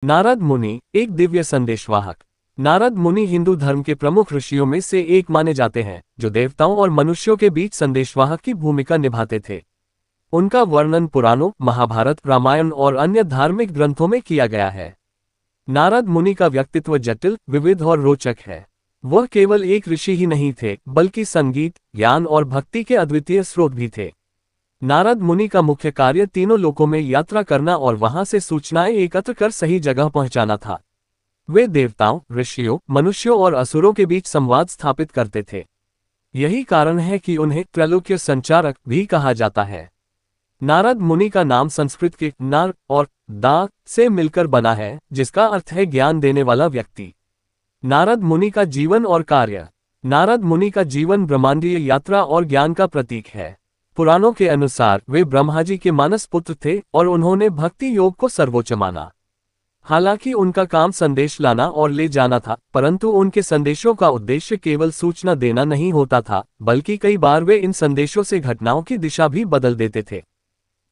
नारद मुनि एक दिव्य संदेशवाहक। नारद मुनि हिंदू धर्म के प्रमुख ऋषियों में से एक माने जाते हैं, जो देवताओं और मनुष्यों के बीच संदेशवाहक की भूमिका निभाते थे। उनका वर्णन पुराणों, महाभारत, रामायण और अन्य धार्मिक ग्रंथों में किया गया है। नारद मुनि का व्यक्तित्व जटिल, विविध और रोचक है। वह केवल एक ऋषि ही नहीं थे, बल्कि संगीत, ज्ञान और भक्ति के अद्वितीय स्रोत भी थे। नारद मुनि का मुख्य कार्य तीनों लोकों में यात्रा करना और वहां से सूचनाएं एकत्र कर सही जगह पहुंचाना था। वे देवताओं, ऋषियों, मनुष्यों और असुरों के बीच संवाद स्थापित करते थे। यही कारण है कि उन्हें त्रैलोक्य संचारक भी कहा जाता है। नारद मुनि का नाम संस्कृत के नार और दा से मिलकर बना है, जिसका अर्थ है ज्ञान देने वाला व्यक्ति। नारद मुनि का जीवन और कार्य। नारद मुनि का जीवन ब्रह्मांडीय यात्रा और ज्ञान का प्रतीक है। पुराणों के अनुसार वे ब्रह्मा जी के मानस पुत्र थे और उन्होंने भक्ति योग को सर्वोच्च माना। हालांकि उनका काम संदेश लाना और ले जाना था, परंतु उनके संदेशों का उद्देश्य केवल सूचना देना नहीं होता था, बल्कि कई बार वे इन संदेशों से घटनाओं की दिशा भी बदल देते थे।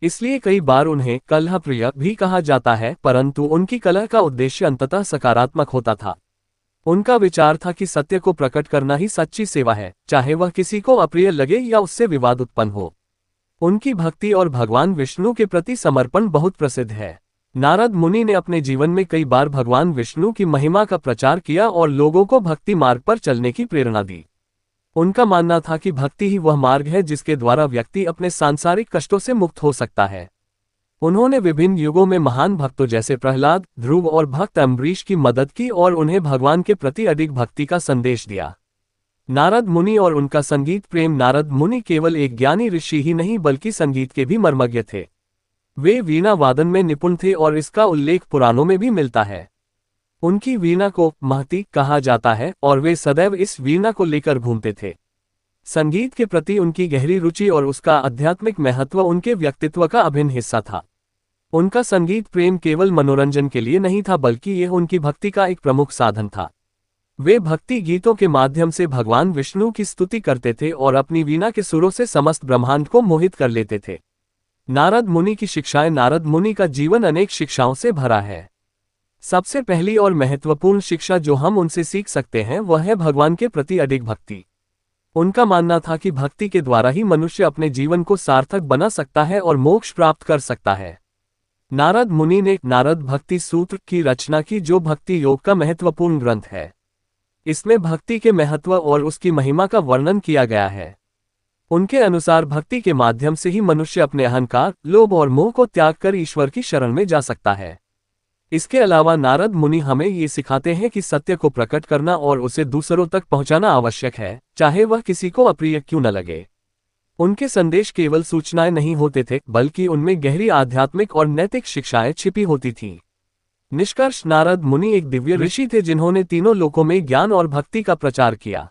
इसलिए कई बार उन्हें कलह प्रिय भी कहा जाता है, परंतु उनकी कलह का उद्देश्य अंततः सकारात्मक होता था। उनका विचार था कि सत्य को प्रकट करना ही सच्ची सेवा है, चाहे वह किसी को अप्रिय लगे या उससे विवाद उत्पन्न हो। उनकी भक्ति और भगवान विष्णु के प्रति समर्पण बहुत प्रसिद्ध है। नारद मुनि ने अपने जीवन में कई बार भगवान विष्णु की महिमा का प्रचार किया और लोगों को भक्ति मार्ग पर चलने की प्रेरणा दी। उनका मानना था कि भक्ति ही वह मार्ग है जिसके द्वारा व्यक्ति अपने सांसारिक कष्टों से मुक्त हो सकता है। उन्होंने विभिन्न युगों में महान भक्तों जैसे प्रहलाद, ध्रुव और भक्त अम्बरीश की मदद की और उन्हें भगवान के प्रति अधिक भक्ति का संदेश दिया। नारद मुनि और उनका संगीत प्रेम। नारद मुनि केवल एक ज्ञानी ऋषि ही नहीं बल्कि संगीत के भी मर्मज्ञ थे। वे वीणा वादन में निपुण थे और इसका उल्लेख पुराणों में भी मिलता है। उनकी वीणा को महती कहा जाता है और वे सदैव इस वीणा को लेकर घूमते थे। संगीत के प्रति उनकी गहरी रुचि और उसका आध्यात्मिक महत्व उनके व्यक्तित्व का अभिन्न हिस्सा था। उनका संगीत प्रेम केवल मनोरंजन के लिए नहीं था, बल्कि यह उनकी भक्ति का एक प्रमुख साधन था। वे भक्ति गीतों के माध्यम से भगवान विष्णु की स्तुति करते थे और अपनी वीणा के सुरों से समस्त ब्रह्मांड को मोहित कर लेते थे। नारद मुनि की शिक्षाएं। नारद मुनि का जीवन अनेक शिक्षाओं से भरा है। सबसे पहली और महत्वपूर्ण शिक्षा जो हम उनसे सीख सकते हैं वह है भगवान के प्रति अधिक भक्ति। उनका मानना था कि भक्ति के द्वारा ही मनुष्य अपने जीवन को सार्थक बना सकता है और मोक्ष प्राप्त कर सकता है। नारद मुनि ने नारद भक्ति सूत्र की रचना की, जो भक्ति योग का महत्वपूर्ण ग्रंथ है। इसमें भक्ति के महत्व और उसकी महिमा का वर्णन किया गया है। उनके अनुसार भक्ति के माध्यम से ही मनुष्य अपने अहंकार, लोभ और मोह को त्याग कर ईश्वर की शरण में जा सकता है। इसके अलावा नारद मुनि हमें ये सिखाते हैं कि सत्य को प्रकट करना और उसे दूसरों तक पहुंचाना आवश्यक है, चाहे वह किसी को अप्रिय क्यों न लगे। उनके संदेश केवल सूचनाएं नहीं होते थे, बल्कि उनमें गहरी आध्यात्मिक और नैतिक शिक्षाएं छिपी होती थीं। निष्कर्ष, नारद मुनि एक दिव्य ऋषि थे जिन्होंने तीनों लोकों में ज्ञान और भक्ति का प्रचार किया।